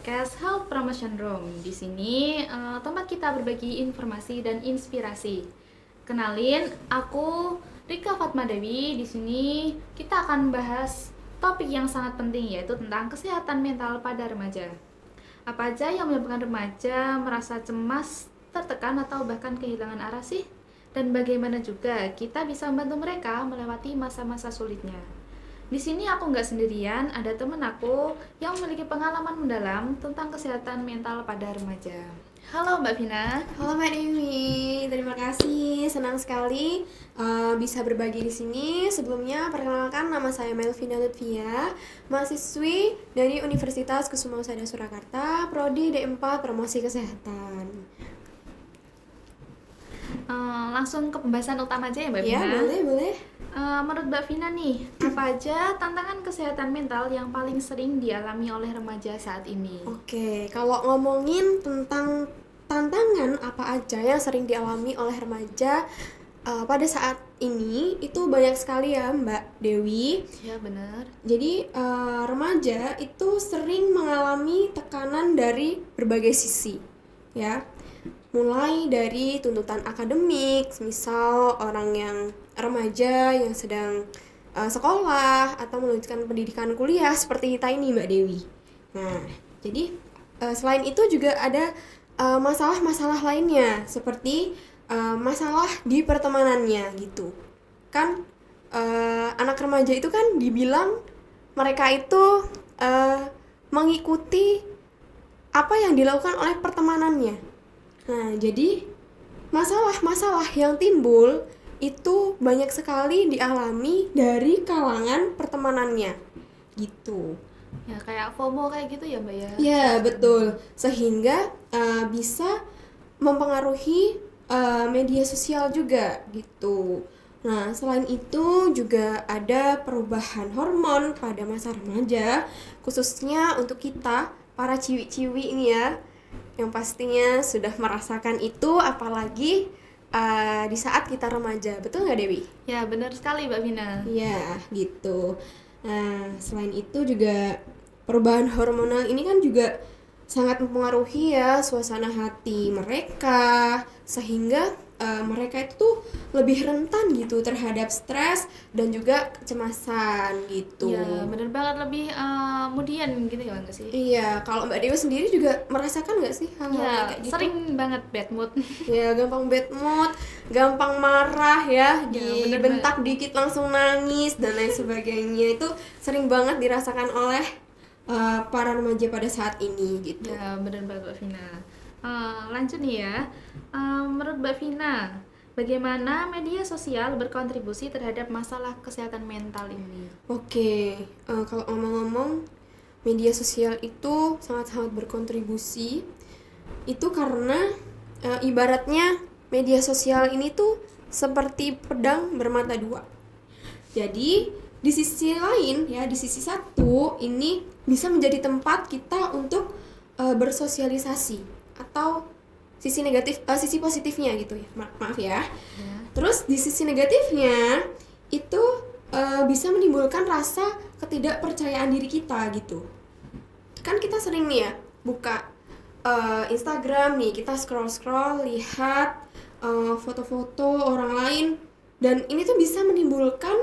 podcast Health Promotion Room. Di sini tempat kita berbagi informasi dan inspirasi. Kenalin, aku Rika Fatma Dewi. Di sini kita akan bahas topik yang sangat penting, yaitu tentang kesehatan mental pada remaja. Apa aja yang menyebabkan remaja merasa cemas, tertekan, atau bahkan kehilangan arah sih? Dan bagaimana juga kita bisa membantu mereka melewati masa-masa sulitnya. Di sini aku nggak sendirian, ada temen aku yang memiliki pengalaman mendalam tentang kesehatan mental pada remaja. Halo Mbak Vina. Halo Mbak Dewi, terima kasih. Senang sekali bisa berbagi di sini. Sebelumnya perkenalkan, nama saya Melvina Lutfia, mahasiswi dari Universitas Kusuma Usada Surakarta, Prodi D4 Promosi Kesehatan. Langsung ke pembahasan utama aja ya Mbak Ya, Vina. boleh. Menurut Mbak Vina nih, apa aja tantangan kesehatan mental yang paling sering dialami oleh remaja saat ini? Oke, kalau ngomongin tentang tantangan apa aja yang sering dialami oleh remaja pada saat ini, itu banyak sekali ya Mbak Dewi. Ya benar. Jadi remaja itu sering mengalami tekanan dari berbagai sisi, ya. Mulai dari tuntutan akademik, misal orang yang remaja yang sedang sekolah atau melanjutkan pendidikan kuliah seperti kita ini Mbak Dewi. Nah, jadi selain itu juga ada masalah-masalah lainnya seperti masalah di pertemanannya gitu. Kan anak remaja itu kan dibilang mereka itu mengikuti apa yang dilakukan oleh pertemanannya. Nah, jadi masalah-masalah yang timbul itu banyak sekali dialami dari kalangan pertemanannya gitu. Ya kayak FOMO kayak gitu ya Mbak ya? Ya, betul. Sehingga bisa mempengaruhi media sosial juga gitu. Nah, selain itu juga ada perubahan hormon pada masa remaja, khususnya untuk kita para ciwi-ciwi ini ya, yang pastinya sudah merasakan itu, apalagi di saat kita remaja. Betul nggak Dewi? Ya benar sekali Mbak Vina. Iya, gitu. Nah, selain itu juga perubahan hormonal ini kan juga sangat mempengaruhi ya suasana hati mereka, sehingga mereka itu tuh lebih rentan gitu terhadap stres dan juga kecemasan gitu. Ya benar banget, lebih kemudian gitu ya nggak sih? Iya, kalau Mbak Dewi sendiri juga merasakan nggak sih hal-hal Ya kayak gitu? sering banget bad mood. Ya, gampang bad mood, gampang marah ya, bener dibentak dikit langsung nangis dan lain sebagainya. Itu sering banget dirasakan oleh para remaja pada saat ini gitu. Ya benar banget Mbak Vina. Lanjut nih ya. Menurut Mbak Vina, bagaimana media sosial berkontribusi terhadap masalah kesehatan mental ini? Oke, kalau ngomong-ngomong, media sosial itu sangat-sangat berkontribusi. Itu karena ibaratnya media sosial ini tuh seperti pedang bermata dua. Jadi di sisi lain ya, di sisi satu ini bisa menjadi tempat kita untuk bersosialisasi atau sisi positifnya gitu ya. Maaf ya. Terus di sisi negatifnya itu bisa menimbulkan rasa ketidakpercayaan diri kita gitu. Kan kita sering nih ya buka Instagram nih, kita scroll lihat foto-foto orang lain, dan ini tuh bisa menimbulkan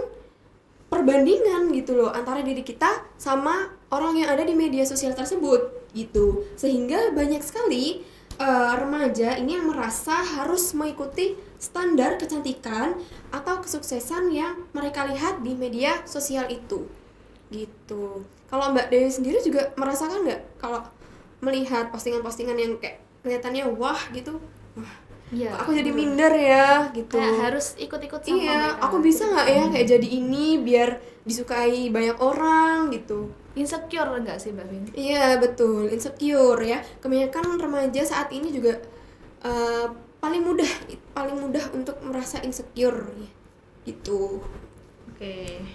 perbandingan gitu loh antara diri kita sama orang yang ada di media sosial tersebut gitu, sehingga banyak sekali remaja ini yang merasa harus mengikuti standar kecantikan atau kesuksesan yang mereka lihat di media sosial itu gitu. Kalau Mbak Dewi sendiri juga merasakan nggak kalau melihat postingan-postingan yang kayak kelihatannya wah gitu, wah Ya, aku jadi minder ya gitu. kayak harus ikut-ikut sama Iya, mereka. aku bisa nggak ya kayak jadi ini biar disukai banyak orang gitu. Insecure enggak sih Mbak Vina? Iya, betul, insecure ya. Kebanyakan remaja saat ini juga paling mudah untuk merasa insecure ya. Gitu. Oke.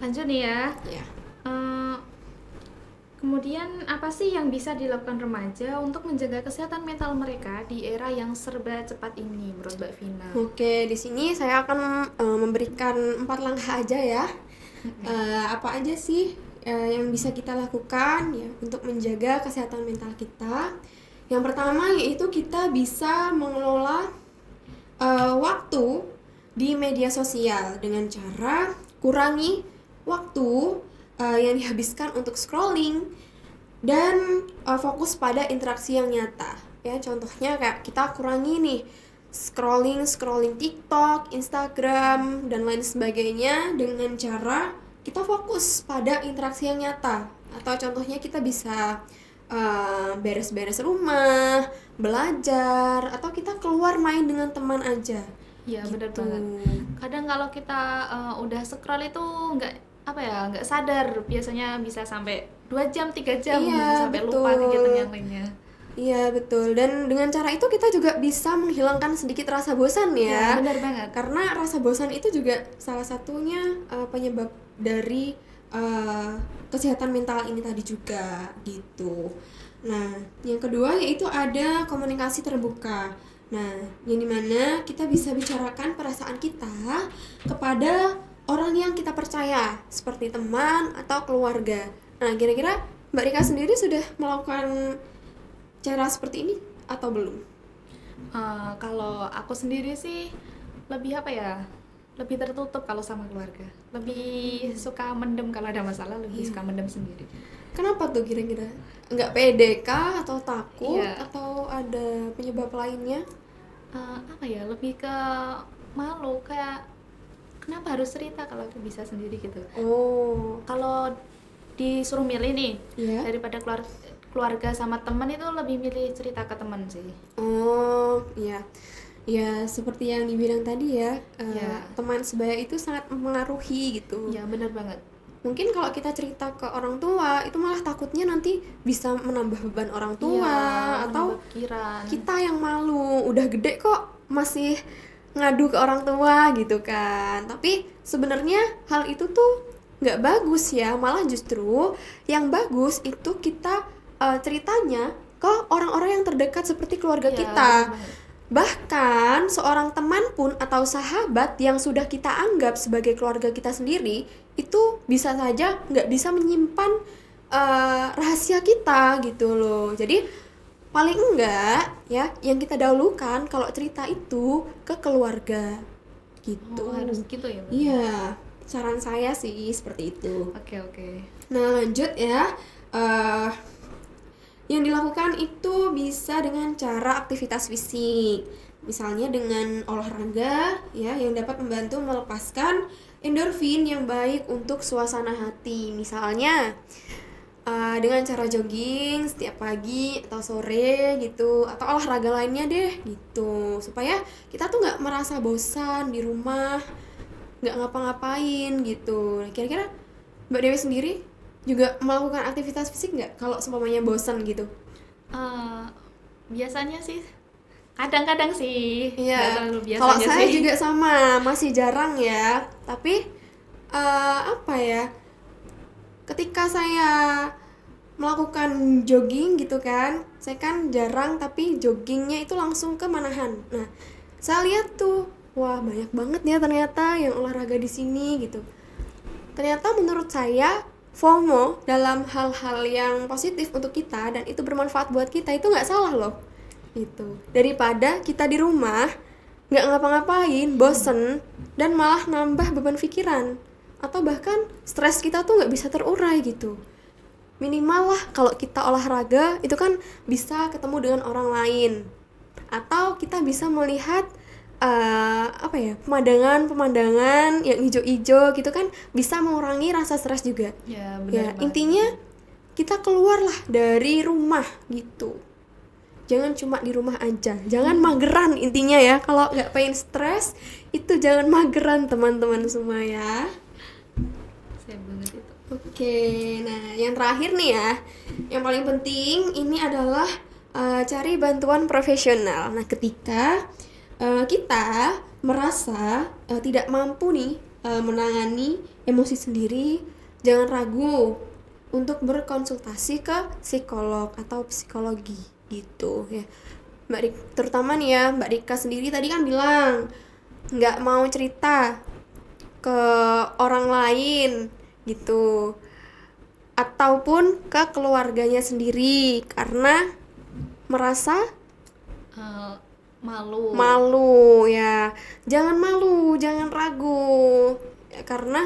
Lanjut nih ya. Ya. Kemudian apa sih yang bisa dilakukan remaja untuk menjaga kesehatan mental mereka di era yang serba cepat ini menurut Mbak Vina? Oke, di sini saya akan memberikan 4 langkah aja ya. Apa aja sih yang bisa kita lakukan ya untuk menjaga kesehatan mental kita. Yang pertama yaitu kita bisa mengelola waktu di media sosial dengan cara kurangi waktu yang dihabiskan untuk scrolling dan fokus pada interaksi yang nyata. Ya, contohnya kayak kita kurangi nih scrolling TikTok, Instagram dan lain sebagainya dengan cara kita fokus pada interaksi yang nyata. Atau contohnya kita bisa beres-beres rumah, belajar, atau kita keluar main dengan teman aja. Iya, benar Gitu. banget. Kadang kalau kita udah scroll itu nggak sadar, biasanya bisa sampai 2 jam, 3 jam Iya, sampai betul. lupa kegiatan yang lainnya. Iya, betul. Dan dengan cara itu kita juga bisa menghilangkan sedikit rasa bosan Ya, ya. benar banget. Karena rasa bosan itu juga salah satunya penyebab dari kesehatan mental ini tadi juga gitu. Nah, yang kedua yaitu ada komunikasi terbuka. Nah, yang dimana kita bisa bicarakan perasaan kita kepada orang yang kita percaya, seperti teman atau keluarga. Nah, kira-kira Mbak Rika sendiri sudah melakukan cara seperti ini atau belum? Kalau aku sendiri sih lebih lebih tertutup kalau sama keluarga. Lebih suka mendem kalau ada masalah, lebih Iya. suka mendem sendiri. Kenapa tuh kira-kira? Nggak pede kah atau takut Iya. atau ada penyebab lainnya? Lebih ke malu, kayak kenapa harus cerita kalau aku bisa sendiri gitu. Oh, Kalau disuruh milih nih, ya. daripada keluarga sama teman, itu lebih milih cerita ke teman sih. Oh, iya. Ya, seperti yang dibilang tadi ya, Iya. teman sebaya itu sangat mempengaruhi gitu. Ya, benar banget. Mungkin kalau kita cerita ke orang tua, itu malah takutnya nanti bisa menambah beban orang tua Iya, atau menambah pikiran. kita yang malu, udah gede kok masih ngadu ke orang tua gitu kan. Tapi sebenarnya hal itu tuh nggak bagus ya, malah justru yang bagus itu kita ceritanya ke orang-orang yang terdekat seperti keluarga Iya, kita. benar banget. Bahkan seorang teman pun atau sahabat yang sudah kita anggap sebagai keluarga kita sendiri itu bisa saja nggak bisa menyimpan rahasia kita gitu loh. Jadi paling enggak ya yang kita dahulukan kalau cerita itu ke keluarga gitu. Oh, harus gitu ya, Mbak? Iya, saran saya sih seperti itu. Oke. Nah, lanjut ya. eh yang dilakukan itu bisa dengan cara aktivitas fisik. Misalnya dengan olahraga ya yang dapat membantu melepaskan endorfin yang baik untuk suasana hati. Misalnya dengan cara jogging setiap pagi atau sore gitu, atau olahraga lainnya deh gitu, supaya kita tuh nggak merasa bosan di rumah, nggak ngapa-ngapain gitu. Nah, kira-kira Mbak Dewi sendiri juga melakukan aktivitas fisik nggak kalau seumpamanya bosan gitu? Biasanya sih, kadang-kadang sih. Nggak Iya, terlalu kalau biasanya saya sih. juga sama, masih jarang ya. Tapi apa ya? Ketika saya melakukan jogging gitu kan, saya kan jarang tapi joggingnya itu langsung ke Manahan. Nah, saya lihat tuh, wah banyak banget ya ternyata yang olahraga di sini gitu. Ternyata menurut saya FOMO dalam hal-hal yang positif untuk kita dan itu bermanfaat buat kita itu nggak salah loh. Gitu. Daripada kita di rumah nggak ngapa-ngapain, bosen dan malah nambah beban pikiran atau bahkan stres kita tuh nggak bisa terurai gitu. Minimal lah kalau kita olahraga itu kan bisa ketemu dengan orang lain atau kita bisa melihat pemandangan yang hijau-hijau gitu kan bisa mengurangi rasa stres juga. Ya, benar Ya, banget. intinya kita keluarlah dari rumah gitu. Jangan cuma di rumah aja. Jangan mageran intinya ya. Kalau nggak pengen stres, itu jangan mageran teman-teman semua ya. Saya banget itu. Oke, nah yang terakhir nih ya, yang paling penting ini adalah cari bantuan profesional. Nah, ketika kita merasa tidak mampu nih menangani emosi sendiri, jangan ragu untuk berkonsultasi ke psikolog atau psikologi gitu ya. Terutama nih ya, Mbak Rika sendiri tadi kan bilang nggak mau cerita ke orang lain gitu. ataupun ke keluarganya sendiri karena merasa malu ya. Jangan malu, jangan ragu ya, karena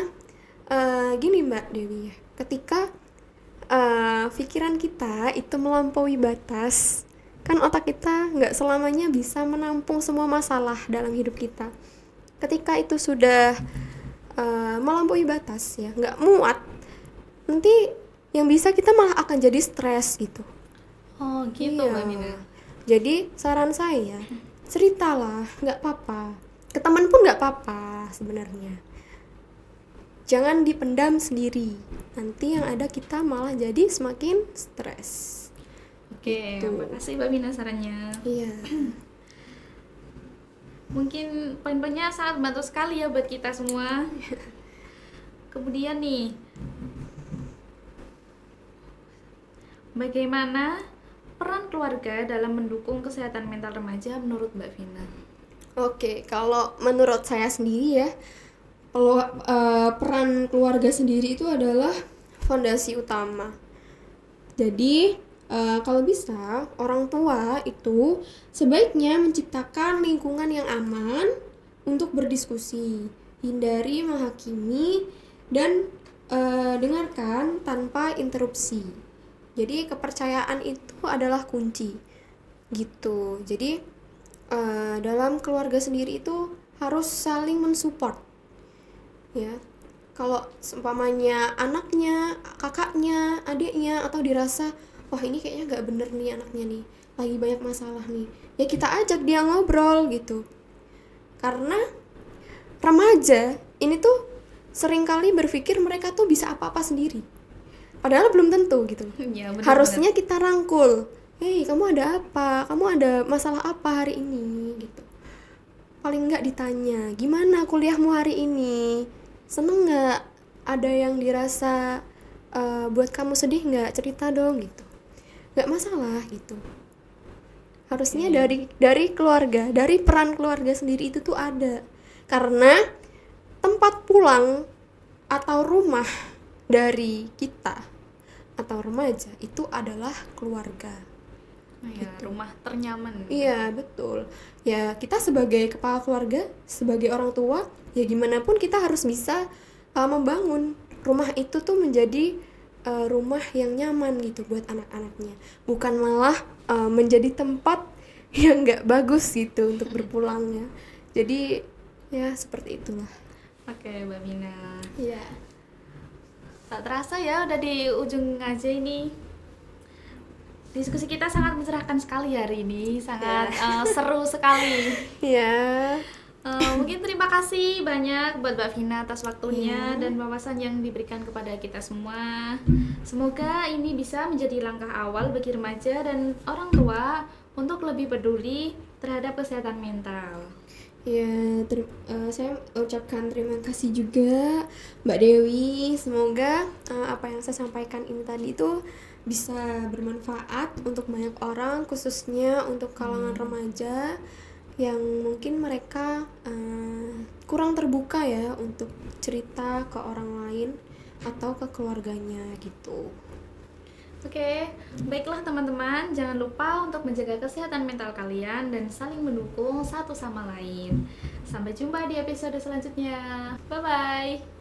gini Mbak Dewi ya, ketika pikiran kita itu melampaui batas, kan otak kita nggak selamanya bisa menampung semua masalah dalam hidup kita. Ketika itu sudah melampaui batas ya, nggak muat, nanti yang bisa kita malah akan jadi stres gitu. Oh gitu Iya. Mbak Mina. Jadi saran saya, ceritalah, nggak apa-apa. Ke teman pun nggak apa-apa sebenarnya. Jangan dipendam sendiri. Nanti yang ada kita malah jadi semakin stres. Oke, Gitu. makasih Mbak Mina sarannya. Iya. Mungkin poin-poinnya sangat membantu sekali ya buat kita semua. Kemudian nih, bagaimana peran keluarga dalam mendukung kesehatan mental remaja menurut Mbak Vina? Oke, kalau menurut saya sendiri ya, kalau peran keluarga sendiri itu adalah fondasi utama. Jadi kalau bisa orang tua itu sebaiknya menciptakan lingkungan yang aman untuk berdiskusi, hindari menghakimi dan dengarkan tanpa interupsi. Jadi kepercayaan itu adalah kunci gitu. Jadi dalam keluarga sendiri itu harus saling mensupport ya. Kalau seumpamanya anaknya, kakaknya, adiknya atau dirasa wah ini kayaknya nggak bener nih anaknya nih, lagi banyak masalah nih, ya kita ajak dia ngobrol gitu. Karena remaja ini tuh seringkali berpikir mereka tuh bisa apa-apa sendiri, padahal belum tentu gitu. Ya, benar-benar. Harusnya kita rangkul, hei kamu ada apa, kamu ada masalah apa hari ini gitu. Paling nggak ditanya, gimana kuliahmu hari ini, seneng nggak, ada yang dirasa buat kamu sedih nggak, cerita dong gitu. Nggak masalah gitu. Harusnya dari keluarga, dari peran keluarga sendiri itu tuh ada. Karena tempat pulang atau rumah dari kita atau remaja itu adalah keluarga. Ya, rumah ternyaman. Iya, betul. Ya, kita sebagai kepala keluarga, sebagai orang tua, ya gimana pun kita harus bisa membangun rumah itu tuh menjadi rumah yang nyaman gitu buat anak-anaknya. Bukan malah menjadi tempat yang nggak bagus gitu untuk berpulangnya. Jadi, ya seperti itulah. Oke, Mbak Mina. Iya. Tak terasa ya udah di ujung aja ini. Diskusi kita sangat mencerahkan sekali hari ini, sangat seru sekali. Iya. Mungkin terima kasih banyak buat Mbak Vina atas waktunya dan wawasan yang diberikan kepada kita semua. Semoga ini bisa menjadi langkah awal bagi remaja dan orang tua untuk lebih peduli terhadap kesehatan mental. Ya, saya ucapkan terima kasih juga Mbak Dewi. Semoga apa yang saya sampaikan ini tadi itu bisa bermanfaat untuk banyak orang, khususnya untuk kalangan remaja yang mungkin mereka kurang terbuka ya untuk cerita ke orang lain atau ke keluarganya gitu. Oke, baiklah teman-teman, jangan lupa untuk menjaga kesehatan mental kalian dan saling mendukung satu sama lain. Sampai jumpa di episode selanjutnya. Bye-bye.